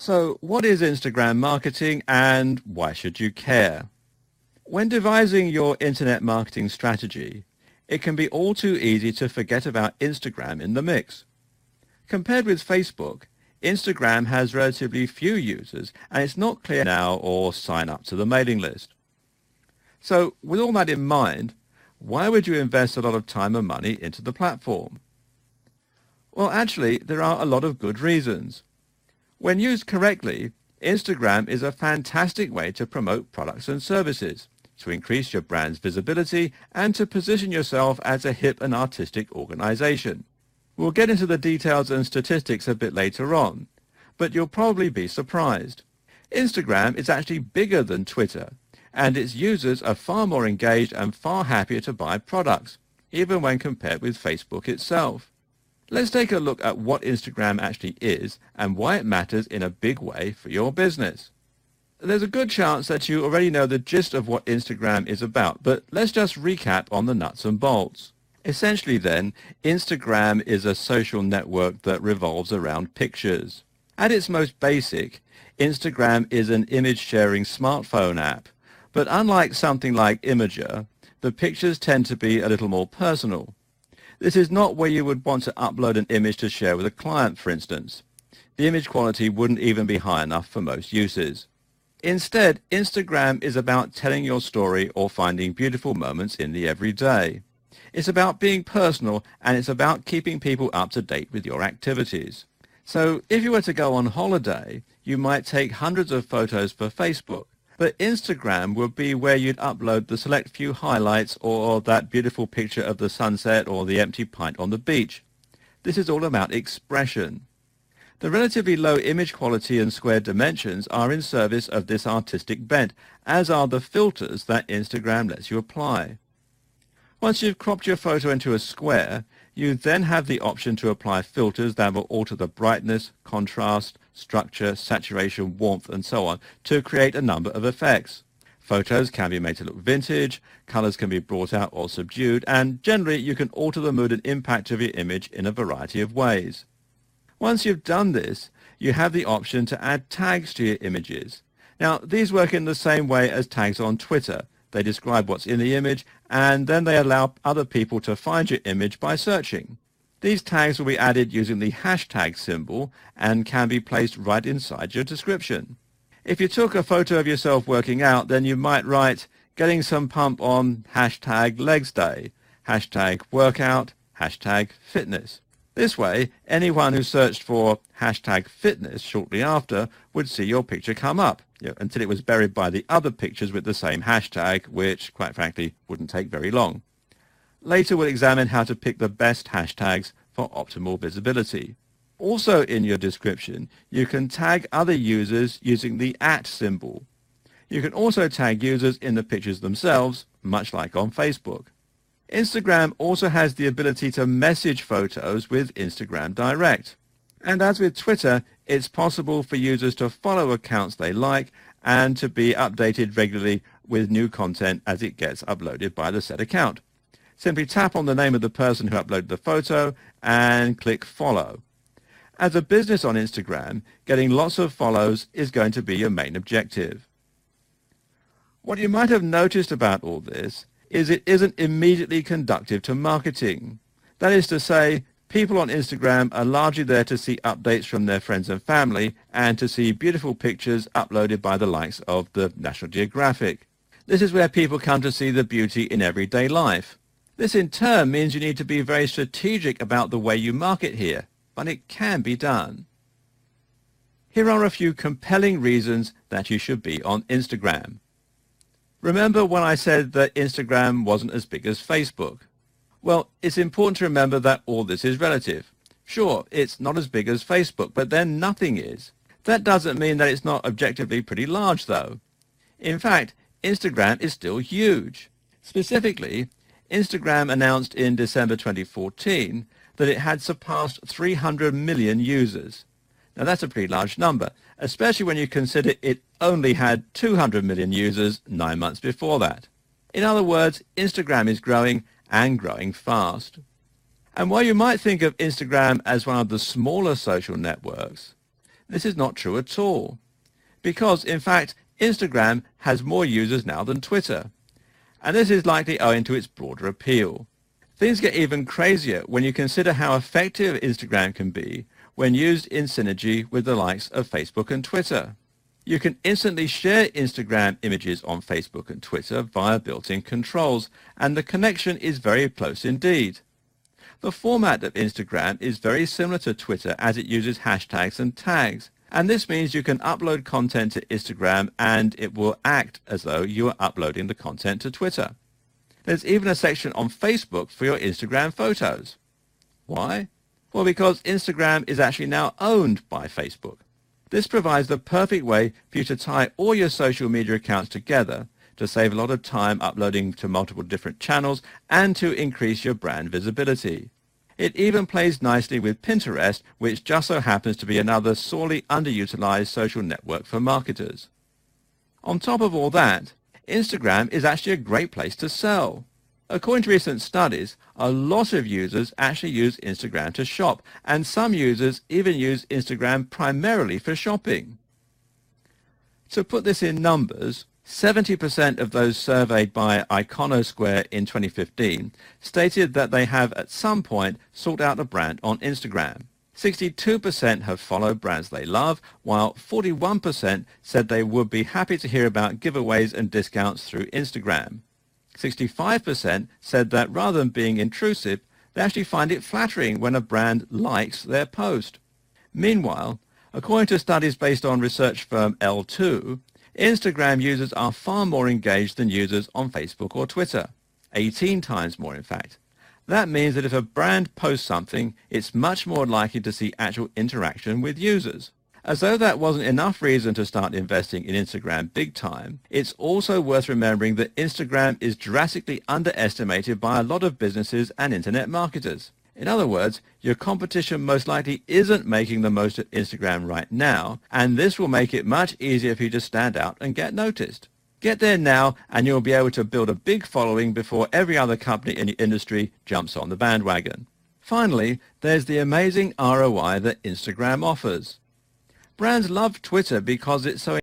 So, what is Instagram marketing and why should you care? When devising your internet marketing strategy, it can be all too easy to forget about Instagram in the mix. Compared with Facebook, Instagram has relatively few users and it's not clear now or sign up to the mailing list. So, with all that in mind, why would you invest a lot of time and money into the platform? Well, actually, there are a lot of good reasons. When used correctly, Instagram is a fantastic way to promote products and services, to increase your brand's visibility, and to position yourself as a hip and artistic organization. We'll get into the details and statistics a bit later on, but you'll probably be surprised. Instagram is actually bigger than Twitter, and its users are far more engaged and far happier to buy products, even when compared with Facebook itself. Let's take a look at what Instagram actually is and why it matters in a big way for your business. There's a good chance that you already know the gist of what Instagram is about, but let's just recap on the nuts and bolts. Essentially then, Instagram is a social network that revolves around pictures. At its most basic, Instagram is an image-sharing smartphone app, but unlike something like Imager, the pictures tend to be a little more personal. This is not where you would want to upload an image to share with a client, for instance. The image quality wouldn't even be high enough for most uses. Instead, Instagram is about telling your story or finding beautiful moments in the everyday. It's about being personal, and it's about keeping people up to date with your activities. So if you were to go on holiday, you might take hundreds of photos for Facebook, but Instagram would be where you'd upload the select few highlights or that beautiful picture of the sunset or the empty pint on the beach. This is all about expression. The relatively low image quality and square dimensions are in service of this artistic bent, as are the filters that Instagram lets you apply. Once you've cropped your photo into a square, you then have the option to apply filters that will alter the brightness, contrast, structure, saturation, warmth, and so on to create a number of effects. Photos can be made to look vintage, colors can be brought out or subdued, and generally you can alter the mood and impact of your image in a variety of ways. Once you've done this, you have the option to add tags to your images. Now, these work in the same way as tags on Twitter. They describe what's in the image, and then they allow other people to find your image by searching. These tags will be added using the hashtag symbol and can be placed right inside your description. If you took a photo of yourself working out, then you might write, getting some pump on hashtag legs day, hashtag workout, hashtag fitness. This way, anyone who searched for hashtag fitness shortly after would see your picture come up, until it was buried by the other pictures with the same hashtag, which, quite frankly, wouldn't take very long. Later, we'll examine how to pick the best hashtags for optimal visibility. Also in your description, you can tag other users using the @ symbol. You can also tag users in the pictures themselves, much like on Facebook. Instagram also has the ability to message photos with Instagram Direct. And as with Twitter, it's possible for users to follow accounts they like and to be updated regularly with new content as it gets uploaded by the said account. Simply tap on the name of the person who uploaded the photo and click follow. As a business on Instagram, getting lots of follows is going to be your main objective. What you might have noticed about all this is it isn't immediately conducive to marketing. That is to say, people on Instagram are largely there to see updates from their friends and family and to see beautiful pictures uploaded by the likes of the National Geographic. This is where people come to see the beauty in everyday life. This in turn means you need to be very strategic about the way you market here, but it can be done. Here are a few compelling reasons that you should be on Instagram. Remember when I said that Instagram wasn't as big as Facebook? Well, it's important to remember that all this is relative. Sure, it's not as big as Facebook, but then nothing is. That doesn't mean that it's not objectively pretty large, though. In fact, Instagram is still huge. Specifically, Instagram announced in December 2014 that it had surpassed 300 million users. Now that's a pretty large number, especially when you consider it only had 200 million users 9 months before that. In other words, Instagram is growing and growing fast. And while you might think of Instagram as one of the smaller social networks, This is not true at all, because in fact Instagram has more users now than Twitter, and this is likely owing to its broader appeal. Things get even crazier when you consider how effective Instagram can be when used in synergy with the likes of Facebook and Twitter. You can instantly share Instagram images on Facebook and Twitter via built-in controls, and the connection is very close indeed. The format of Instagram is very similar to Twitter as it uses hashtags and tags, and this means you can upload content to Instagram and it will act as though you are uploading the content to Twitter. There's even a section on Facebook for your Instagram photos. Why? Well, because Instagram is actually now owned by Facebook. This provides the perfect way for you to tie all your social media accounts together to save a lot of time uploading to multiple different channels and to increase your brand visibility. It even plays nicely with Pinterest, which just so happens to be another sorely underutilized social network for marketers. On top of all that, Instagram is actually a great place to sell. According to recent studies, a lot of users actually use Instagram to shop, and some users even use Instagram primarily for shopping. To put this in numbers, 70% of those surveyed by Iconosquare in 2015 stated that they have at some point sought out a brand on Instagram. 62% have followed brands they love, while 41% said they would be happy to hear about giveaways and discounts through Instagram. 65% said that rather than being intrusive, they actually find it flattering when a brand likes their post. Meanwhile, according to studies based on research firm L2, Instagram users are far more engaged than users on Facebook or Twitter, 18 times more in fact. That means that if a brand posts something, it's much more likely to see actual interaction with users. As though that wasn't enough reason to start investing in Instagram big time, it's also worth remembering that Instagram is drastically underestimated by a lot of businesses and internet marketers. In other words, your competition most likely isn't making the most of Instagram right now, and this will make it much easier for you to stand out and get noticed. Get there now and you'll be able to build a big following before every other company in the industry jumps on the bandwagon. Finally, there's the amazing ROI that Instagram offers. Brands love Twitter because it's so